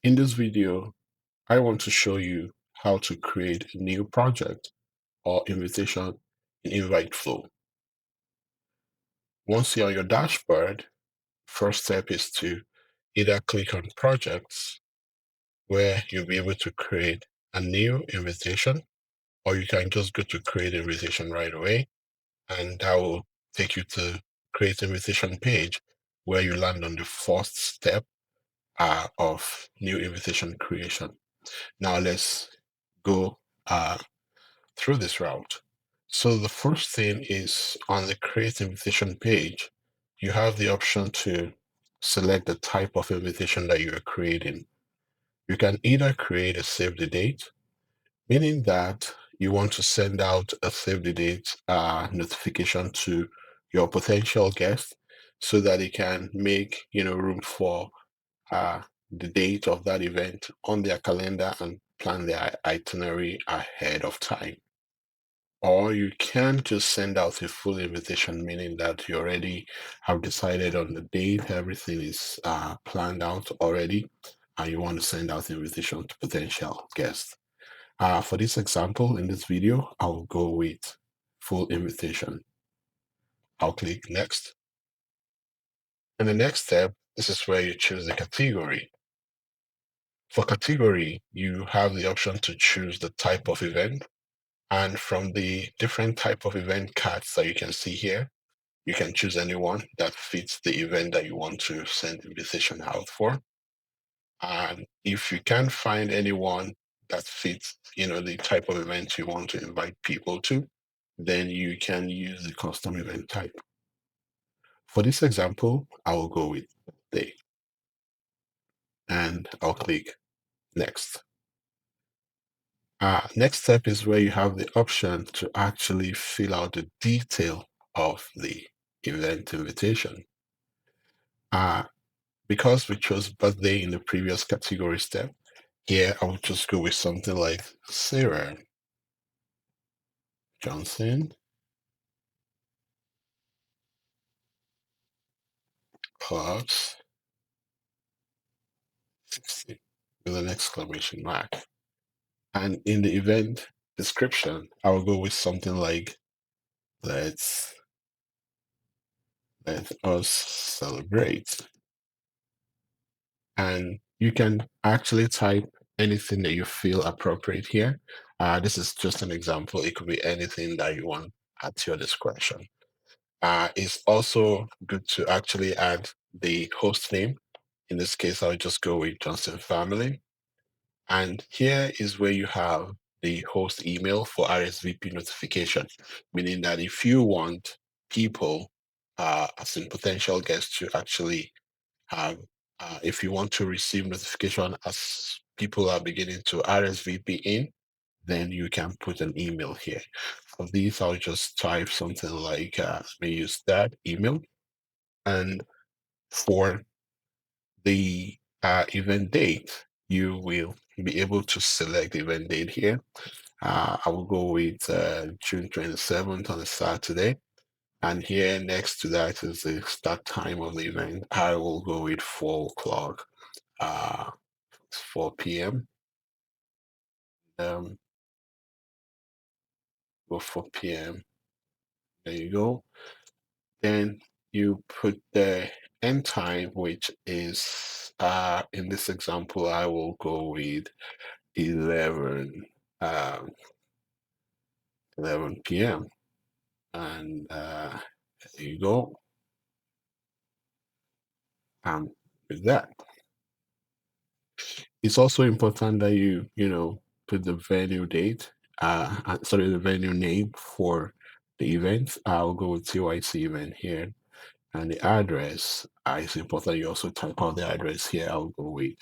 In this video, I want to show you how to create a new project or invitation in Invite Flow. Once you're on your dashboard, first step is to either click on Projects, where you'll be able to create a new invitation, or you can just go to Create Invitation right away, and that will take you to Create Invitation page, where you land on the first step of new invitation creation. Now let's go through this route. So the first thing is on the Create Invitation page, you have the option to select the type of invitation that you are creating. You can either create a save the date, meaning that you want to send out a save the date notification to your potential guest so that they can make room for uh, the date of that event on their calendar and plan their itinerary ahead of time. Or you can just send out a full invitation, meaning that you already have decided on the date, everything is planned out already, and you want to send out the invitation to potential guests. For this example, in this video, I'll go with full invitation. I'll click next. And the next step, this is where you choose the category. For category, you have the option to choose the type of event. And from the different type of event cards that you can see here, you can choose any one that fits the event that you want to send invitation out for. And if you can't find anyone that fits, the type of event you want to invite people to, then you can use the custom event type. For this example, I will go with day, and I'll click next. Next step is where you have the option to actually fill out the detail of the event invitation. Because we chose birthday in the previous category step, here I will just go with something like Sarah Johnson Clark's 60 with an exclamation mark. And in the event description, I will go with something like let's let us celebrate. And you can actually type anything that you feel appropriate here. This is just an example. It could be anything that you want at your discretion. It's also good to actually add the host name. In this case, I'll just go with Johnson Family. And here is where you have the host email for RSVP notification, meaning that if you want people, as in potential guests, to actually have, if you want to receive notification as people are beginning to RSVP in, then you can put an email here. For these, I'll just type something like, let me use that email. And for the event date, you will be able to select the event date here. I will go with June 27th on a Saturday. And here next to that is the start time of the event. I will go with 4 o'clock, 4 p.m. Um, go 4 p.m. There you go. Then you put the end time, which is, in this example, I will go with 11, um, 11 p.m. And there you go. With that, it's also important that you put the venue date, sorry, the venue name for the event. I'll go with TYC event here. And the address, it's important you also type out the address here. I'll go with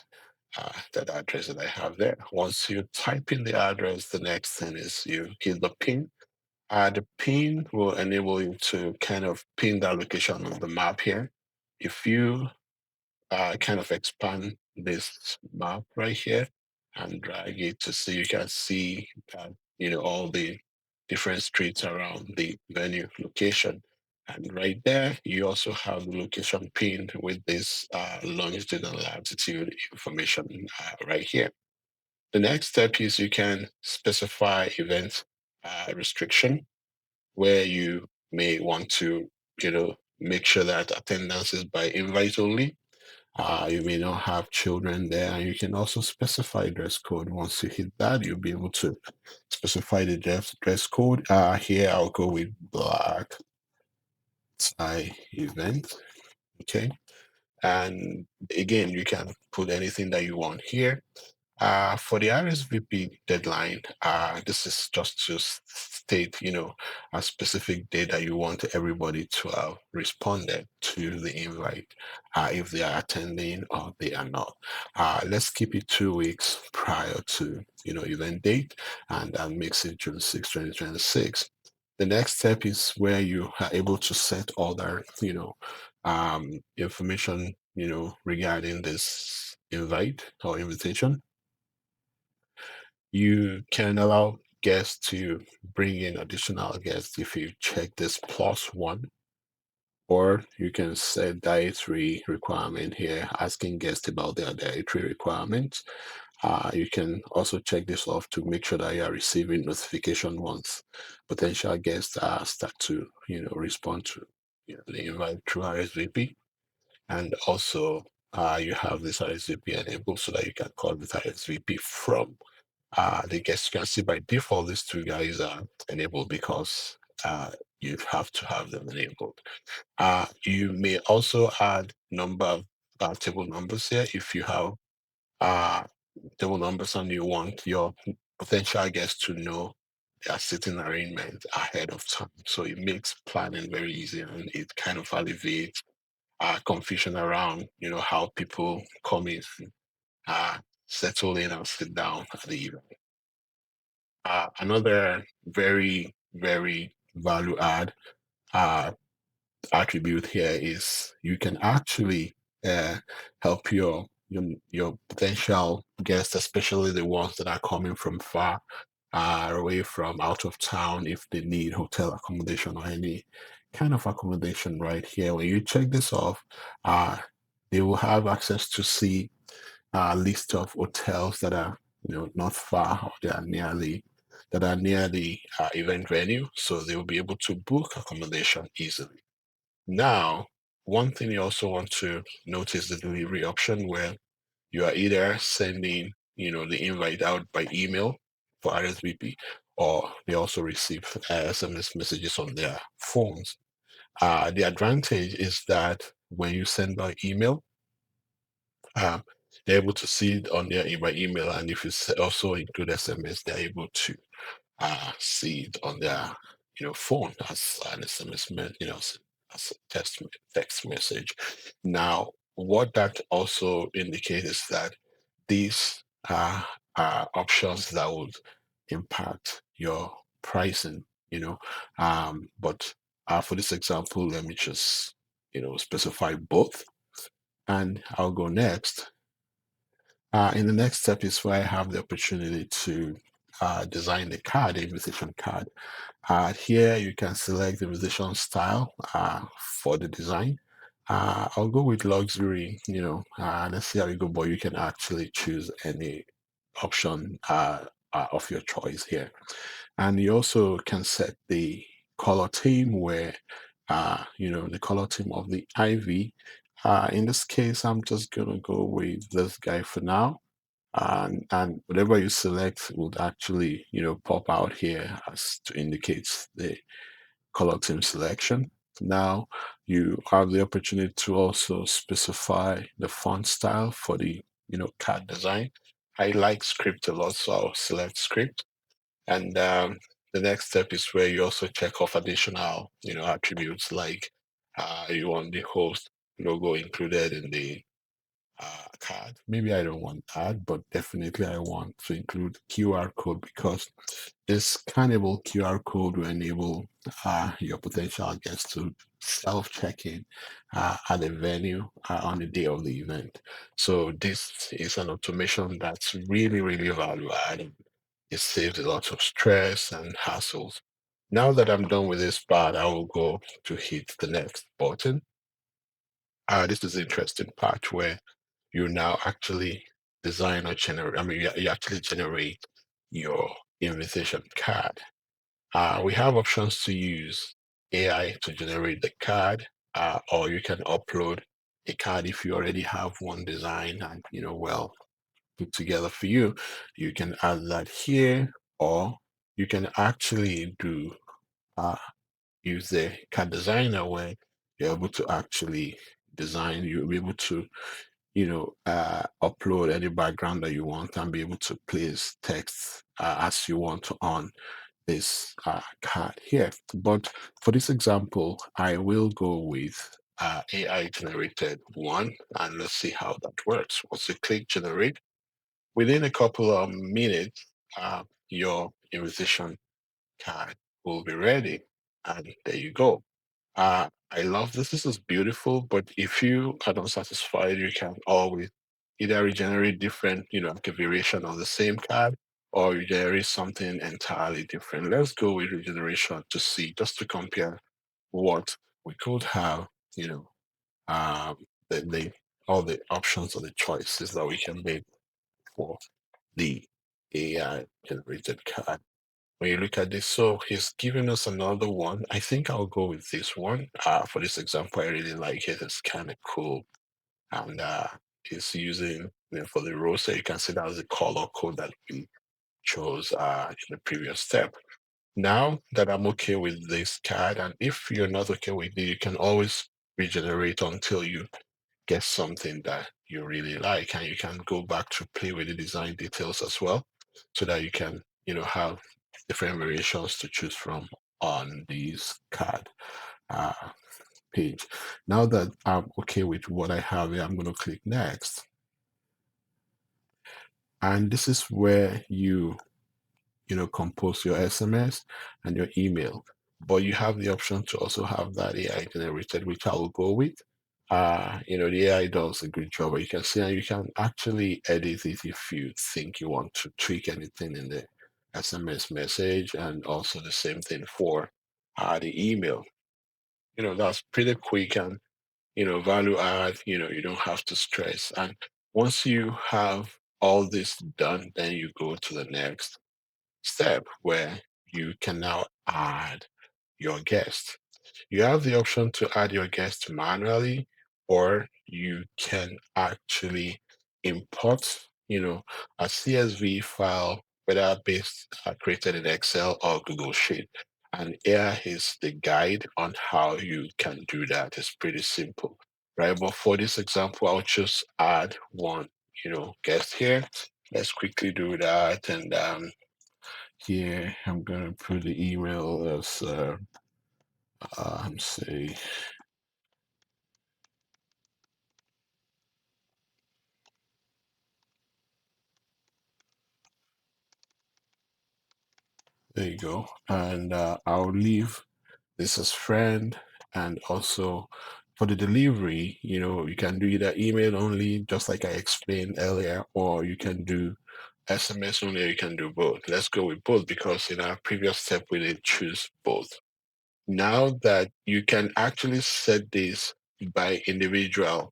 that address that I have there. Once you type in the address, the next thing is you hit the pin. The pin will enable you to kind of pin that location on the map here. If you kind of expand this map right here and drag it to see, you can see that, all the different streets around the venue location. And right there, you also have the location pinned with this longitude and latitude information right here. The next step is you can specify event restriction where you may want to, make sure that attendance is by invite only. You may not have children there, and you can also specify dress code. Once you hit that, you'll be able to specify the dress code. Here, I'll go with black tie event. Okay. And again, you can put anything that you want here. For the RSVP deadline, this is just to state, a specific date that you want everybody to have responded to the invite, if they are attending or they are not. Let's keep it 2 weeks prior to, event date, and that makes it June 6, 2026. The next step is where you are able to set other, information, regarding this invite or invitation. You can allow guests to bring in additional guests if you check this +1, or you can set dietary requirement here, asking guests about their dietary requirements. You can also check this off to make sure that you are receiving notification once potential guests start to, respond to, the invite through RSVP. And also, you have this RSVP enabled so that you can call with RSVP from the guest. You can see by default these two guys are enabled because you have to have them enabled. You may also add number of table numbers here if you have uh, table numbers and you want your potential guests to know their sitting arrangement ahead of time. So it makes planning very easy, and it kind of alleviates confusion around, how people come in, uh, settle in and sit down at the event. Another very, very value add uh, attribute here is you can actually help your potential guests, especially the ones that are coming from far away from out of town, if they need hotel accommodation or any kind of accommodation right here. When you check this off, uh, they will have access to see list of hotels that are not far or they are nearly that are near the event venue, so they will be able to book accommodation easily. Now, one thing you also want to notice the delivery option where you are either sending the invite out by email for RSVP, or they also receive SMS messages on their phones. The advantage is that when you send by email, um, they're able to see it on their by email, and if you also include SMS, they're able to see it on their phone as an SMS, as a text message. Now, what that also indicates is that these are options that would impact your pricing. But for this example, let me just specify both, and I'll go next. In the next step is where I have the opportunity to design the card, the invitation card. Here you can select the invitation style for the design. I'll go with luxury, let's see how you go, but you can actually choose any option of your choice here. And you also can set the color theme where, the color theme of the IV. In this case, I'm just going to go with this guy for now, and whatever you select would actually pop out here as to indicate the color theme selection. Now you have the opportunity to also specify the font style for the card design. I like script a lot, so I'll select script. And the next step is where you also check off additional attributes like you want the host logo included in the card. Maybe I don't want that, but definitely I want to include QR code, because this Carnival QR code will enable your potential guests to self-check in at the venue on the day of the event. So this is an automation that's really, really value added. It saves a lot of stress and hassles. Now that I'm done with this part, I will go to hit the next button. This is the interesting part where you now actually design or generate, I mean, you actually generate your invitation card. We have options to use AI to generate the card, or you can upload a card if you already have one design and well put together for you. You can add that here, or you can actually do uh, use the card designer where you're able to actually design. You'll be able to upload any background that you want and be able to place text as you want on this card here. But for this example, I will go with AI generated one, and let's see how that works. Once you click generate, within a couple of minutes, your invitation card will be ready. And there you go. I love this. This is beautiful, but if you are not satisfied, you can always either regenerate different, like a variation of the same card, or you generate something entirely different. Let's go with regeneration to see, just to compare what we could have, you know, um, the all the options or the choices that we can make for the AI generated card. When you look at this, so he's giving us another one. I think I'll go with this one. For this example, I really like it. It's kind of cool. And he's using, for the roster, you can see that was the color code that we chose in the previous step. Now that I'm okay with this card, and if you're not okay with it, you can always regenerate until you get something that you really like, and you can go back to play with the design details as well, so that you can have different variations to choose from on these card uh, page. Now that I'm okay with what I have here, I'm going to click next, and this is where you compose your SMS and your email. But you have the option to also have that AI generated, which I will go with. The AI does a good job, but you can see and you can actually edit it if you think you want to tweak anything in the SMS message, and also the same thing for the email. That's pretty quick and value add, you don't have to stress. And once you have all this done, then you go to the next step where you can now add your guest. You have the option to add your guest manually, or you can actually import, a CSV file, whether based created in Excel or Google Sheet. And here is the guide on how you can do that. It's pretty simple, right? But for this example, I'll just add one, guest here. Let's quickly do that. And here I'm gonna put the email as let's see. There you go. And I'll leave this as friend. And also for the delivery, you can do either email only, just like I explained earlier, or you can do SMS only, or you can do both. Let's go with both because in our previous step, we did choose both. Now that you can actually set this by individual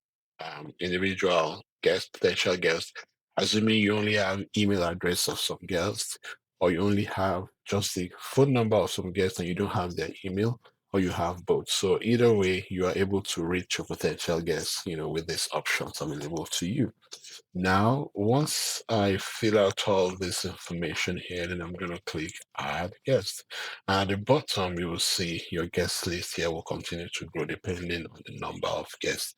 guest, potential guest, assuming you only have email address of some guests, or you only have just the phone number of some guests and you don't have their email, or you have both. So either way, you are able to reach your potential guests, with these options available to you. Now, once I fill out all this information here, then I'm going to click Add Guest. At the bottom, you will see your guest list here will continue to grow depending on the number of guests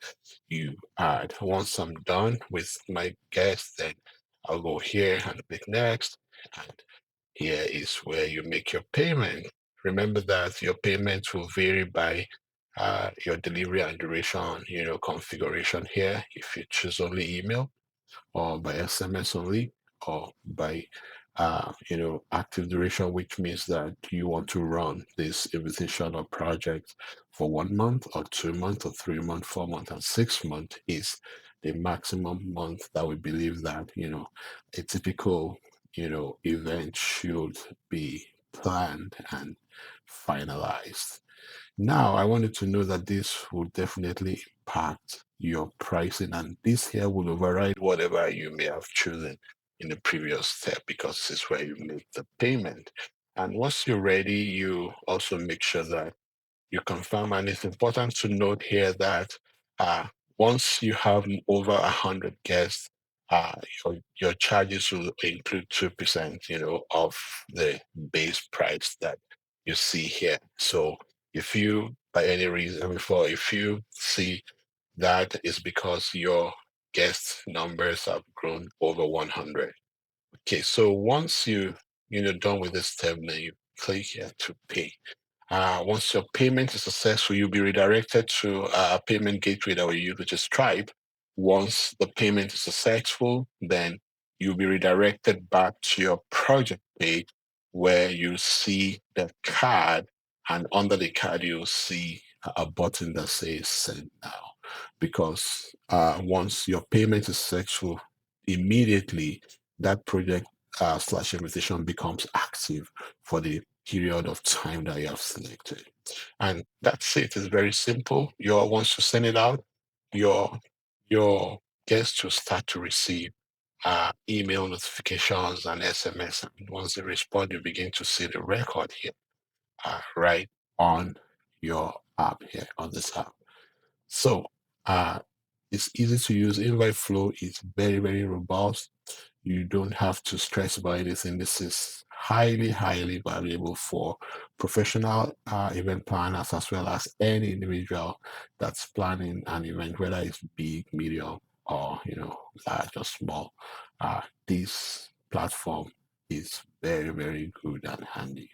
you add. Once I'm done with my guests, then I'll go here and click Next. And here is where you make your payment. Remember that your payment will vary by your delivery and duration, configuration here. If you choose only email, or by SMS only, or by active duration, which means that you want to run this invitation or project for 1 month or 2 months or 3 months, 4 months, and 6 months is the maximum month that we believe that a typical event should be planned and finalized. Now, I wanted to know that this will definitely impact your pricing, and this here will override whatever you may have chosen in the previous step because this is where you make the payment. And once you're ready, you also make sure that you confirm. And it's important to note here that uh, once you have over 100 guests, uh, your charges will include 2%, of the base price that you see here. So if you, by any reason, before, if you see that is because your guest numbers have grown over 100. Okay, so once done with this step, then you click here to pay. Once your payment is successful, you'll be redirected to a payment gateway that we use, which is Stripe. Once the payment is successful, then you'll be redirected back to your project page where you see the card, and under the card, you'll see a button that says send now. Because once your payment is successful, immediately that project slash invitation becomes active for the period of time that you have selected. And that's it. It's very simple. Once you send it out, your your guests will start to receive email notifications and SMS. And once they respond, you begin to see the record here, right on your app here on this app. So uh, it's easy to use. Invite flow is very, very robust. You don't have to stress about anything. This is highly, highly valuable for professional event planners as well as any individual that's planning an event, whether it's big, medium, or large or small. This platform is very, very good and handy.